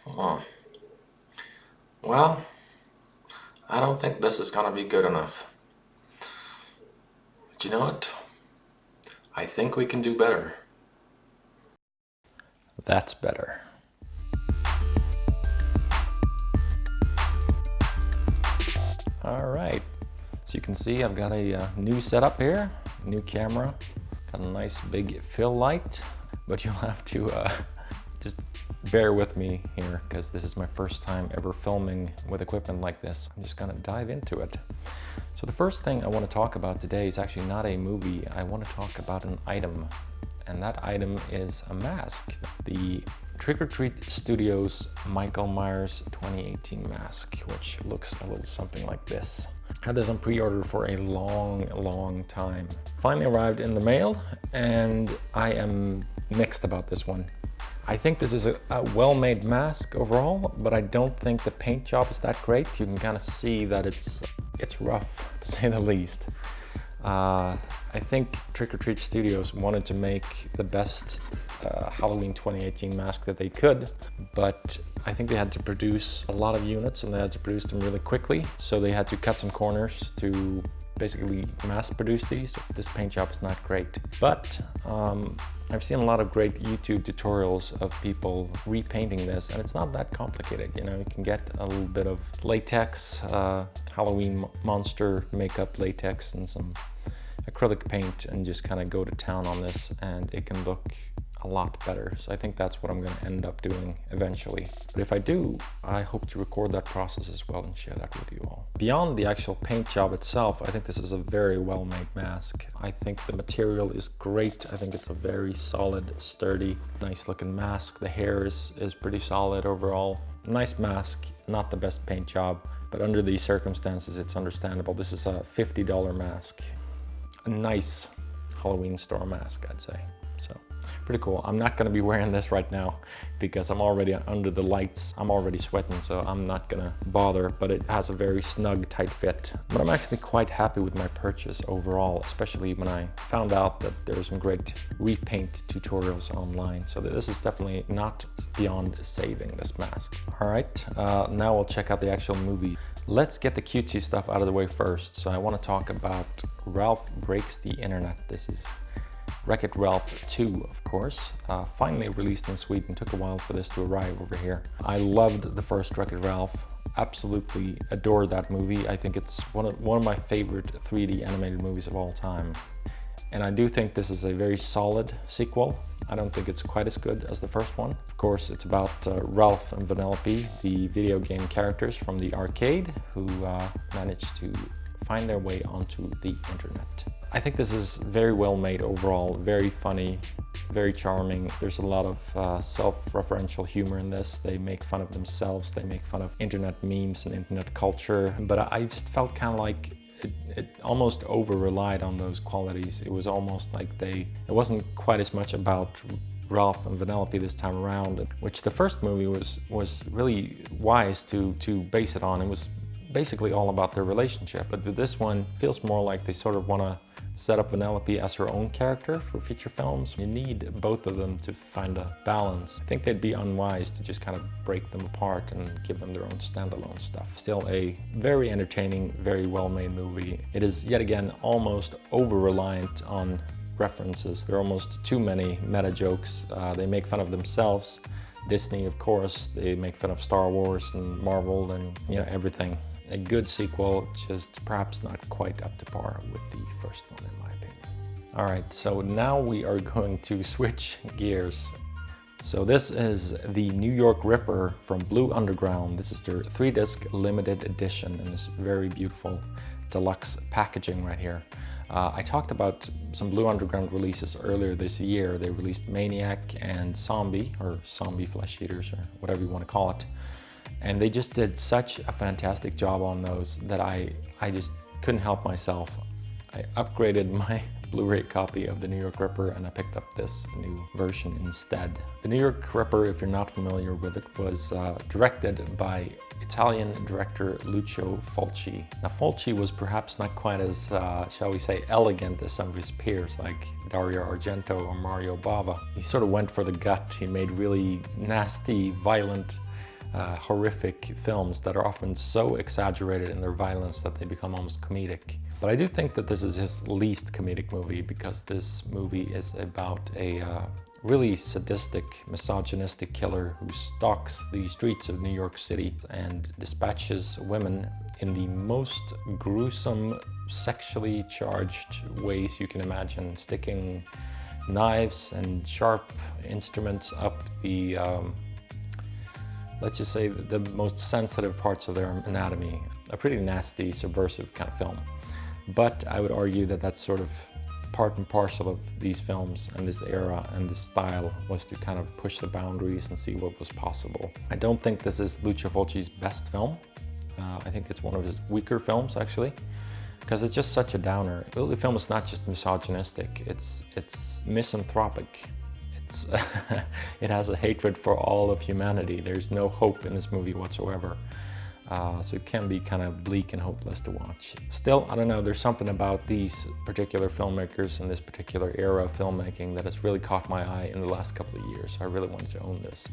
Hmm. Well, I don't think this is gonna be good enough. But you know what? I think we can do better. That's better. All right. So you can see I've got a new setup here, new camera, got a nice big fill light, but you'll have to just bear with me here because this is my first time ever filming with equipment like this. I'm just gonna dive into it. So the first thing I want to talk about today is actually not a movie. I want to talk about an item, and that item is a mask. The Trick or Treat Studios Michael Myers 2018 mask, which looks a little something like this. Had this on pre-order for a long time. Finally arrived in the mail, and I am mixed about this one. I think this is a well-made mask overall, but I don't think the paint job is that great. You can kind of see that it's rough, to say the least. I think Trick or Treat Studios wanted to make the best Halloween 2018 mask that they could, but I think they had to produce a lot of units and they had to produce them really quickly. So they had to cut some corners to basically mass produce these. This paint job is not great, but I've seen a lot of great YouTube tutorials of people repainting this, and it's not that complicated. You know, you can get a little bit of latex, Halloween monster makeup latex and some acrylic paint and just kind of go to town on this, and it can look a lot better. So I think that's what I'm going to end up doing eventually. But if I do, I hope to record that process as well and share that with you all. Beyond the actual paint job itself, I think this is a very well-made mask. I think the material is great. I think it's a very solid, sturdy, nice looking mask. The hair is pretty solid overall. Nice mask, not the best paint job, but under these circumstances, it's understandable. This is a $50 mask. A nice Halloween store mask, I'd say. So pretty cool. I'm not going to be wearing this right now because I'm already under the lights. I'm already sweating, so I'm not going to bother, but it has a very snug, tight fit. But I'm actually quite happy with my purchase overall, especially when I found out that there's some great repaint tutorials online. So this is definitely not beyond saving, this mask. All right, now we'll check out the actual movie. Let's get the cutesy stuff out of the way first. So I want to talk about Ralph Breaks the Internet. This is Wreck-It Ralph 2, of course. Finally released in Sweden. Took a while for this to arrive over here. I loved the first Wreck-It Ralph. Absolutely adored that movie. I think it's one of my favorite 3D animated movies of all time. And I do think this is a very solid sequel. I don't think it's quite as good as the first one. Of course, it's about Ralph and Vanellope, the video game characters from the arcade who managed to find their way onto the internet. I think this is very well made overall, very funny, very charming. There's a lot of self-referential humor in this. They make fun of themselves, they make fun of internet memes and internet culture, but I just felt kind of like it almost over-relied on those qualities. It was almost like it wasn't quite as much about Ralph and Vanellope this time around, which the first movie was really wise to base it on. It was basically all about their relationship, but with this one, it feels more like they sort of want to set up Vanellope as her own character for future films. You need both of them to find a balance. I think they'd be unwise to just kind of break them apart and give them their own standalone stuff. Still a very entertaining, very well-made movie. It is yet again almost over-reliant on references. There are almost too many meta jokes. They make fun of themselves. Disney, of course, they make fun of Star Wars and Marvel and, you know, everything. A good sequel, just perhaps not quite up to par with the first one in my opinion. All right, so now we are going to switch gears. So this is the New York Ripper from Blue Underground. This is their 3-disc limited edition in this very beautiful deluxe packaging right here. I talked about some Blue Underground releases earlier this year. They released Maniac and Zombie, or Zombie Flesh Eaters, or whatever you want to call it. And they just did such a fantastic job on those that I just couldn't help myself. I upgraded my Blu-ray copy of the New York Ripper and I picked up this new version instead. The New York Ripper, if you're not familiar with it, was directed by Italian director Lucio Fulci. Now Fulci was perhaps not quite as, shall we say, elegant as some of his peers like Dario Argento or Mario Bava. He sort of went for the gut. He made really nasty, violent horrific films that are often so exaggerated in their violence that they become almost comedic. But I do think that this is his least comedic movie, because this movie is about a really sadistic, misogynistic killer who stalks the streets of New York City and dispatches women in the most gruesome, sexually charged ways you can imagine, sticking knives and sharp instruments up the, let's just say, the most sensitive parts of their anatomy. A pretty nasty, subversive kind of film. But I would argue that that's sort of part and parcel of these films and this era and this style, was to kind of push the boundaries and see what was possible. I don't think this is Lucio Fulci's best film. I think it's one of his weaker films, actually, because it's just such a downer. The film is not just misogynistic, it's misanthropic. It has a hatred for all of humanity. There's no hope in this movie whatsoever. So it can be kind of bleak and hopeless to watch. Still, I don't know, there's something about these particular filmmakers and this particular era of filmmaking that has really caught my eye in the last couple of years. I really wanted to own this.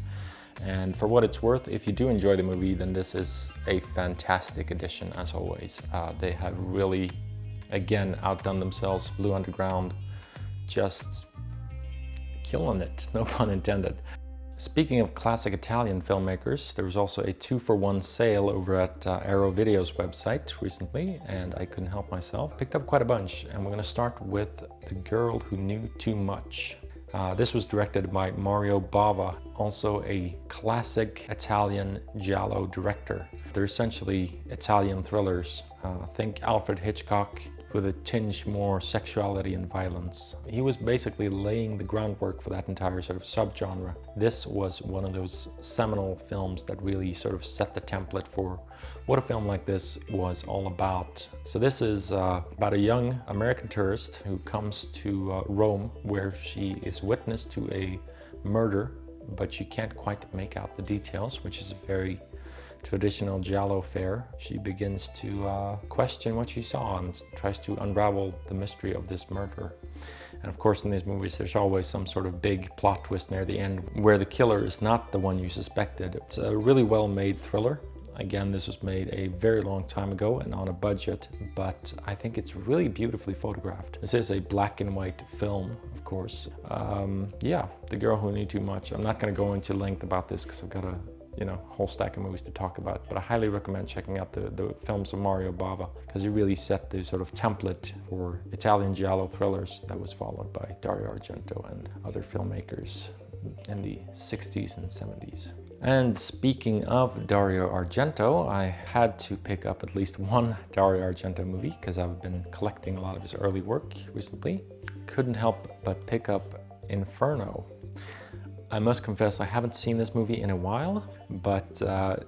And for what it's worth, if you do enjoy the movie, then this is a fantastic addition, as always. They have really, again, outdone themselves. Blue Underground, just killing it, no pun intended. Speaking of classic Italian filmmakers, there was also a 2-for-1 sale over at Arrow Video's website recently, and I couldn't help myself. Picked up quite a bunch, and we're going to start with The Girl Who Knew Too Much. This was directed by Mario Bava, also a classic Italian giallo director. They're essentially Italian thrillers. Think Alfred Hitchcock, with a tinge more sexuality and violence. He was basically laying the groundwork for that entire sort of subgenre. This was one of those seminal films that really sort of set the template for what a film like this was all about. So this is about a young American tourist who comes to Rome, where she is witness to a murder, but she can't quite make out the details, which is a very traditional giallo fare. She begins to question what she saw and tries to unravel the mystery of this murder. And of course, in these movies, there's always some sort of big plot twist near the end where the killer is not the one you suspected. It's a really well-made thriller. Again, this was made a very long time ago and on a budget, but I think it's really beautifully photographed. This is a black and white film, of course. Yeah, The Girl Who Knew Too Much. I'm not going to go into length about this because I've got a whole stack of movies to talk about, but I highly recommend checking out the films of Mario Bava, because he really set the sort of template for Italian giallo thrillers that was followed by Dario Argento and other filmmakers in the 60s and 70s. And speaking of Dario Argento, I had to pick up at least one Dario Argento movie because I've been collecting a lot of his early work recently. Couldn't help but pick up Inferno. I must confess I haven't seen this movie in a while, but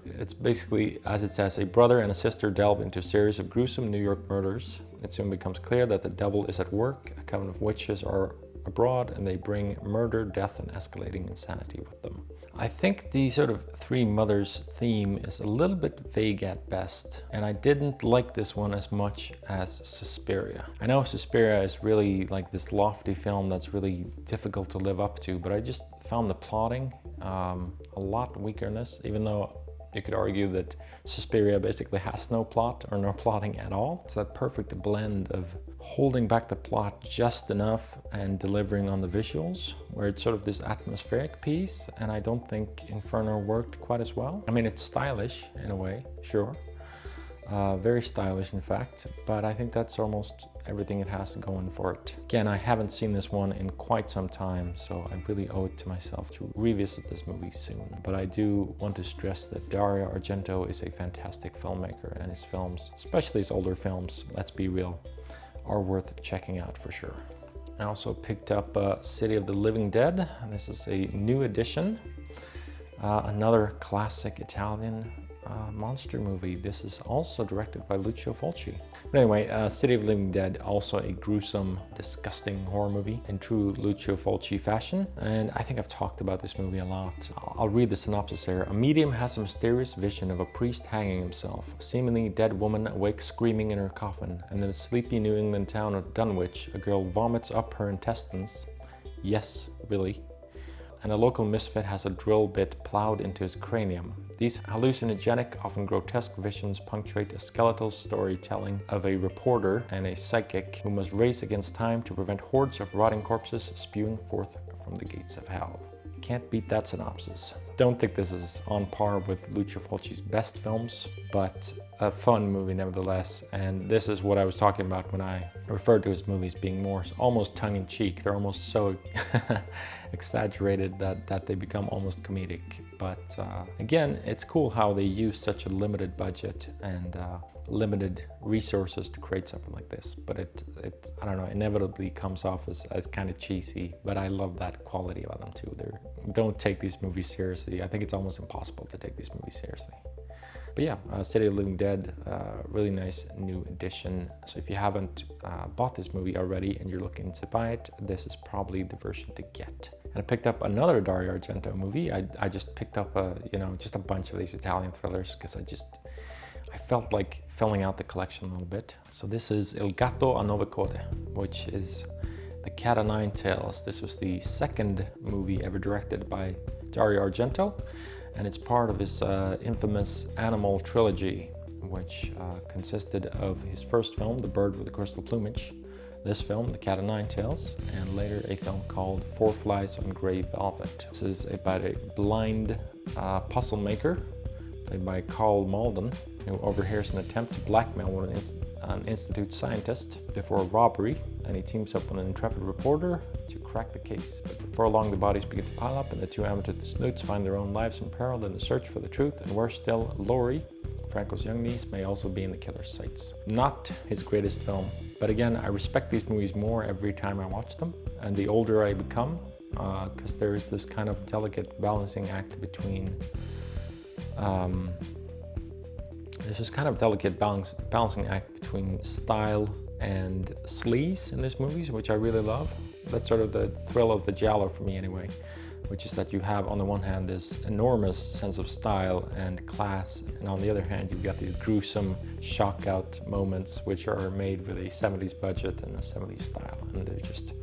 it's basically, as it says, a brother and a sister delve into a series of gruesome New York murders. It soon becomes clear that the devil is at work, a coven of witches are abroad, and they bring murder, death, and escalating insanity with them. I think the sort of three mothers theme is a little bit vague at best, and I didn't like this one as much as Suspiria. I know Suspiria is really like this lofty film that's really difficult to live up to, but I just found the plotting a lot weaker in this, even though you could argue that Suspiria basically has no plot or no plotting at all. It's that perfect blend of holding back the plot just enough and delivering on the visuals, where it's sort of this atmospheric piece, and I don't think Inferno worked quite as well. I mean, it's stylish in a way, sure. Very stylish, in fact, but I think that's almost everything it has going for it. Again, I haven't seen this one in quite some time, so I really owe it to myself to revisit this movie soon. But I do want to stress that Dario Argento is a fantastic filmmaker, and his films, especially his older films, let's be real, are worth checking out for sure. I also picked up City of the Living Dead. This is a new edition, another classic Italian monster movie. This is also directed by Lucio Fulci. But anyway, City of the Living Dead, also a gruesome, disgusting horror movie in true Lucio Fulci fashion. And I think I've talked about this movie a lot. I'll read the synopsis here. A medium has a mysterious vision of a priest hanging himself. A seemingly dead woman awakes screaming in her coffin, and in the sleepy New England town of Dunwich, a girl vomits up her intestines. Yes, really. and a local misfit has a drill bit plowed into his cranium. These hallucinogenic, often grotesque visions punctuate a skeletal storytelling of a reporter and a psychic who must race against time to prevent hordes of rotting corpses spewing forth from the gates of hell. Can't beat that synopsis. Don't think this is on par with Lucio Fulci's best films, but a fun movie nevertheless. And this is what I was talking about when I referred to his movies being more almost tongue-in-cheek. They're almost so exaggerated that they become almost comedic. But again, it's cool how they use such a limited budget and limited resources to create something like this. But it I don't know, inevitably comes off as kind of cheesy, but I love that quality about them too. Don't take these movies seriously. I think it's almost impossible to take these movies seriously. But yeah, City of the Living Dead, really nice new addition. So if you haven't bought this movie already and you're looking to buy it, this is probably the version to get. And I picked up another Dario Argento movie. I just picked up just a bunch of these Italian thrillers because I felt like filling out the collection a little bit. So this is Il Gatto a Nove Code, which is The Cat o' Nine Tails. This was the second movie ever directed by Dario Argento, and it's part of his infamous Animal trilogy, which consisted of his first film, The Bird with the Crystal Plumage, this film, The Cat o' Nine Tails, and later a film called Four Flies on Grey Velvet. This is about a blind puzzle maker, played by Carl Malden, who overhears an attempt to blackmail an institute scientist before a robbery, and he teams up with an intrepid reporter to crack the case. But before long, the bodies begin to pile up, and the two amateur snoots find their own lives in peril in the search for the truth. And worse still, Laurie, Franco's young niece, may also be in the killer's sights. Not his greatest film, but again, I respect these movies more every time I watch them, and the older I become, because there is this kind of delicate balancing act between there's this kind of delicate balancing act between style and sleaze in these movies, which I really love. That's sort of the thrill of the giallo for me anyway, which is that you have on the one hand this enormous sense of style and class, and on the other hand you've got these gruesome shock out moments which are made with a 70s budget and a 70s style, and they're just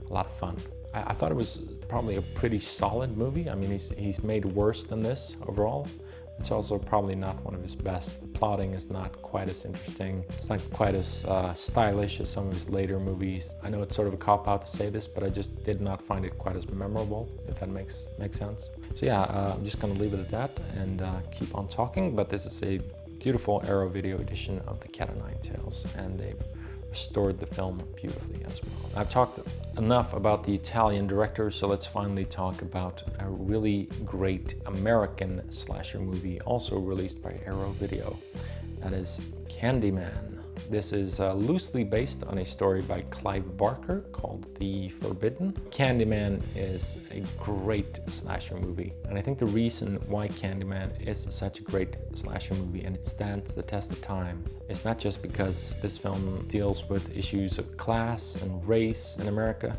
a lot of fun. I thought it was probably a pretty solid movie. I mean, he's made worse than this overall. It's also probably not one of his best. The plotting is not quite as interesting. It's not quite as stylish as some of his later movies. I know it's sort of a cop-out to say this, but I just did not find it quite as memorable, if that makes sense. So yeah, I'm just gonna leave it at that and keep on talking, but this is a beautiful Arrow Video edition of The Cat o' Nine Tails, and they've restored the film beautifully as well. I've talked enough about the Italian director, so let's finally talk about a really great American slasher movie also released by Arrow Video. That is Candyman. This is loosely based on a story by Clive Barker called The Forbidden. Candyman is a great slasher movie, and I think the reason why Candyman is such a great slasher movie and it stands the test of time is not just because this film deals with issues of class and race in America,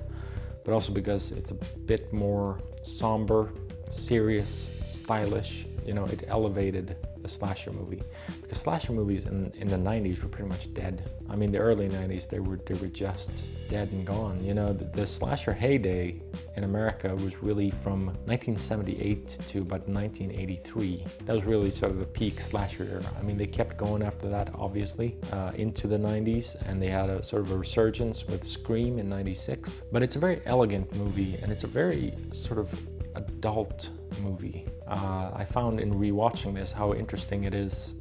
but also because it's a bit more somber, serious, stylish. You know, it elevated the slasher movie, because slasher movies in the 90s were pretty much dead. I mean, the early 90s, they were just dead and gone. You know, the slasher heyday in America was really from 1978 to about 1983. That was really sort of the peak slasher era. I mean, they kept going after that, obviously, into the 90s, and they had a sort of a resurgence with Scream in 96. But it's a very elegant movie, and it's a very sort of adult movie. I found in rewatching this how interesting it is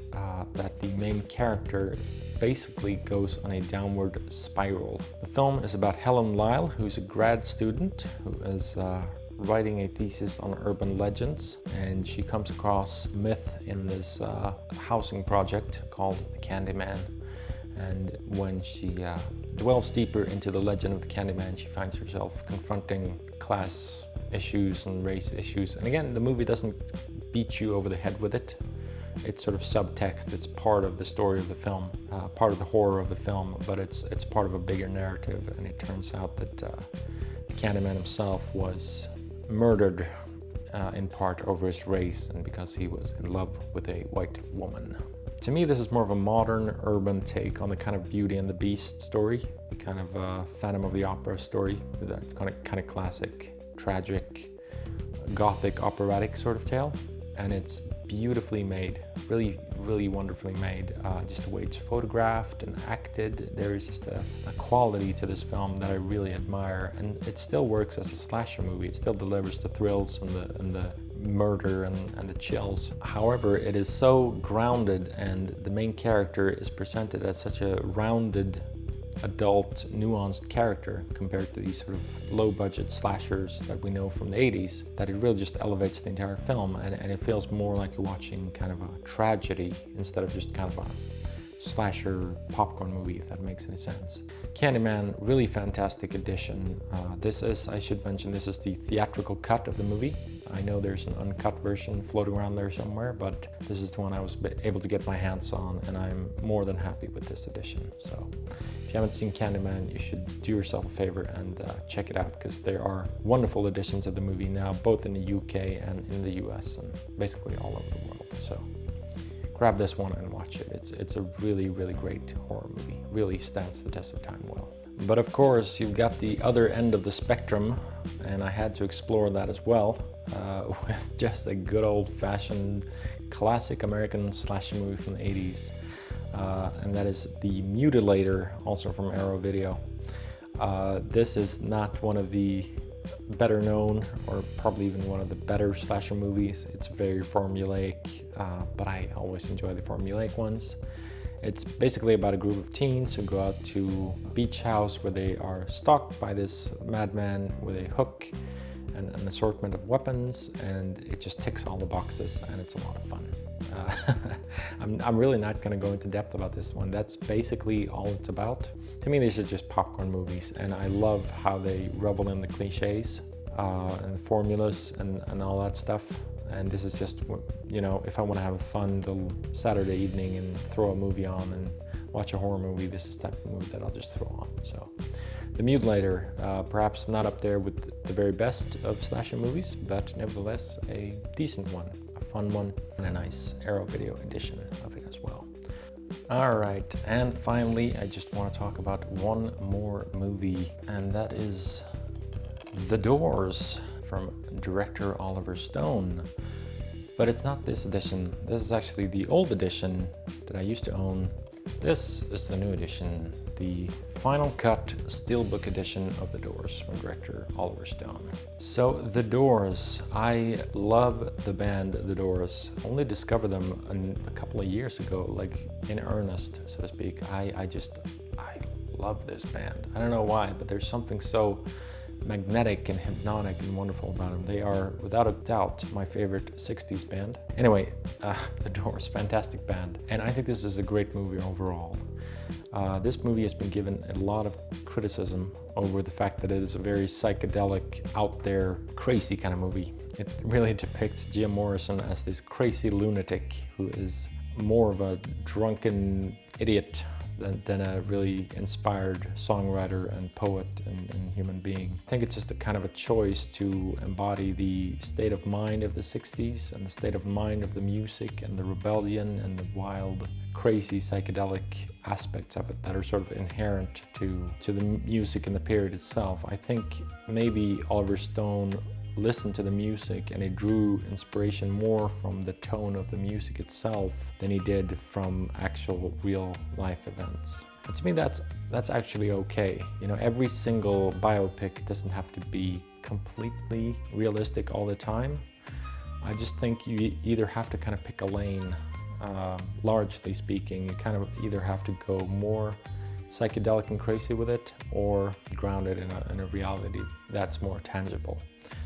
that the main character basically goes on a downward spiral. The film is about Helen Lyle, who's a grad student who is writing a thesis on urban legends, and she comes across a myth in this housing project called the Candyman. And when she delves deeper into the legend of the Candyman, she finds herself confronting class issues and race issues. And again, the movie doesn't beat you over the head with it. It's sort of subtext. It's part of the story of the film, part of the horror of the film, but it's part of a bigger narrative. And it turns out that the Candyman himself was murdered in part over his race and because he was in love with a white woman. To me, this is more of a modern urban take on the kind of Beauty and the Beast story, the kind of Phantom of the Opera story, that kind of classic, tragic, gothic operatic sort of tale, and it's beautifully made, really wonderfully made. Just the way it's photographed and acted, there is just a quality to this film that I really admire, and it still works as a slasher movie. It still delivers the thrills and the murder and the chills. However, it is so grounded, and the main character is presented as such a rounded, adult, nuanced character compared to these sort of low-budget slashers that we know from the 80s, that it really just elevates the entire film, and it feels more like you're watching kind of a tragedy instead of just kind of a slasher popcorn movie, if that makes any sense. Candyman, really fantastic addition. This is, I should mention, this is the theatrical cut of the movie. I know there's an uncut version floating around there somewhere, but this is the one I was able to get my hands on, and I'm more than happy with this edition. So if you haven't seen Candyman, you should do yourself a favor and check it out, because there are wonderful editions of the movie now, both in the UK and in the US, and basically all over the world. So grab this one and watch it. It's a really great horror movie. Really stands the test of time well. But of course, you've got the other end of the spectrum, and I had to explore that as well, with just a good old-fashioned classic American slasher movie from the 80s. And that is The Mutilator, also from Arrow Video. This is not one of the better known, or probably even one of the better slasher movies. It's very formulaic, but I always enjoy the formulaic ones. It's basically about a group of teens who go out to a beach house where they are stalked by this madman with a hook and an assortment of weapons, and it just ticks all the boxes, and it's a lot of fun. I'm really not going to go into depth about this one. That's basically all it's about. To me, these are just popcorn movies, and I love how they revel in the cliches and formulas and all that stuff. And this is just, you know, if I want to have a fun little Saturday evening and throw a movie on and watch a horror movie, this is the type of movie that I'll just throw on. So, The Mutilator, perhaps not up there with the very best of slasher movies, but nevertheless a decent one, a fun one, and a nice Arrow Video edition of it as well. Alright, and finally I just want to talk about one more movie, and that is The Doors from director Oliver Stone. But it's not this edition. This is actually the old edition that I used to own. This is the new edition, the final cut steelbook edition of The Doors from director Oliver Stone. So The Doors, I love the band The Doors. Only discovered them a couple of years ago, like in earnest, so to speak. I love this band. I don't know why, but there's something so magnetic and hypnotic and wonderful about them. They are, without a doubt, my favorite 60s band. Anyway, The Doors, fantastic band. And I think this is a great movie overall. This movie has been given a lot of criticism over the fact that it is a very psychedelic, out there, crazy kind of movie. It really depicts Jim Morrison as this crazy lunatic who is more of a drunken idiot than a really inspired songwriter and poet and human being. I think it's just a kind of a choice to embody the state of mind of the 60s and the state of mind of the music and the rebellion and the wild, crazy psychedelic aspects of it that are sort of inherent to the music and the period itself. I think maybe Oliver Stone listened to the music and he drew inspiration more from the tone of the music itself than he did from actual real life events. And to me that's actually okay. You know, every single biopic doesn't have to be completely realistic all the time. I just think you either have to kind of pick a lane, largely speaking. You kind of either have to go more psychedelic and crazy with it, or ground it in a reality that's more tangible.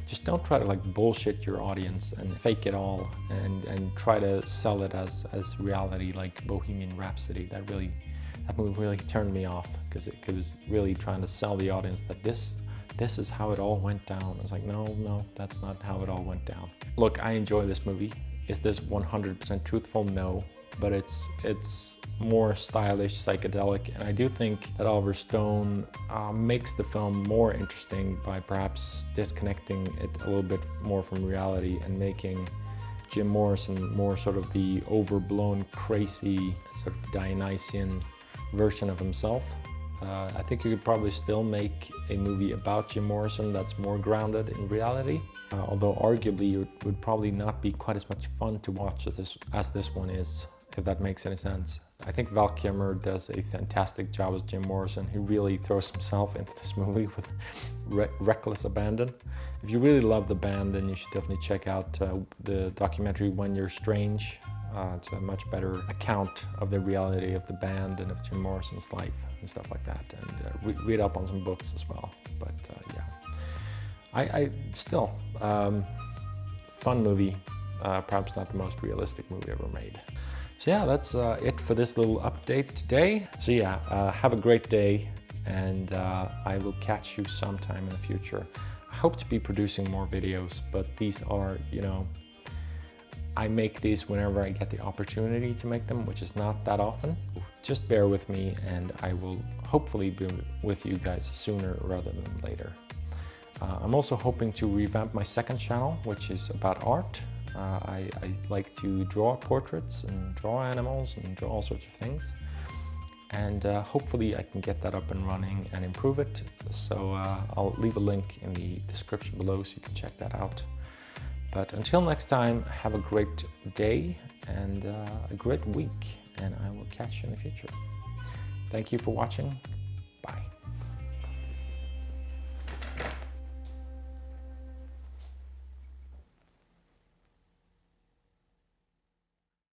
Just don't try to like bullshit your audience and fake it all and try to sell it as reality, like Bohemian Rhapsody. That movie really turned me off, because it was really trying to sell the audience that this is how it all went down. I was like, no, that's not how it all went down. Look, I enjoy this movie. Is this 100% truthful? No, but it's more stylish, psychedelic, and I do think that Oliver Stone makes the film more interesting by perhaps disconnecting it a little bit more from reality and making Jim Morrison more sort of the overblown, crazy, sort of Dionysian version of himself. I think you could probably still make a movie about Jim Morrison that's more grounded in reality, although arguably it would probably not be quite as much fun to watch as this one is, if that makes any sense. I think Val Kilmer does a fantastic job as Jim Morrison. He really throws himself into this movie with reckless abandon. If you really love the band, then you should definitely check out the documentary When You're Strange. It's a much better account of the reality of the band and of Jim Morrison's life and stuff like that. And read up on some books as well. But yeah, I still, fun movie, perhaps not the most realistic movie ever made. So yeah, that's it for this little update today. So yeah, have a great day, and I will catch you sometime in the future. I hope to be producing more videos, but these are, you know, I make these whenever I get the opportunity to make them, which is not that often. Just bear with me, and I will hopefully be with you guys sooner rather than later. I'm also hoping to revamp my second channel, which is about art. I like to draw portraits and draw animals and draw all sorts of things. And hopefully I can get that up and running and improve it. So I'll leave a link in the description below so you can check that out. But until next time, have a great day and a great week, and I will catch you in the future. Thank you for watching.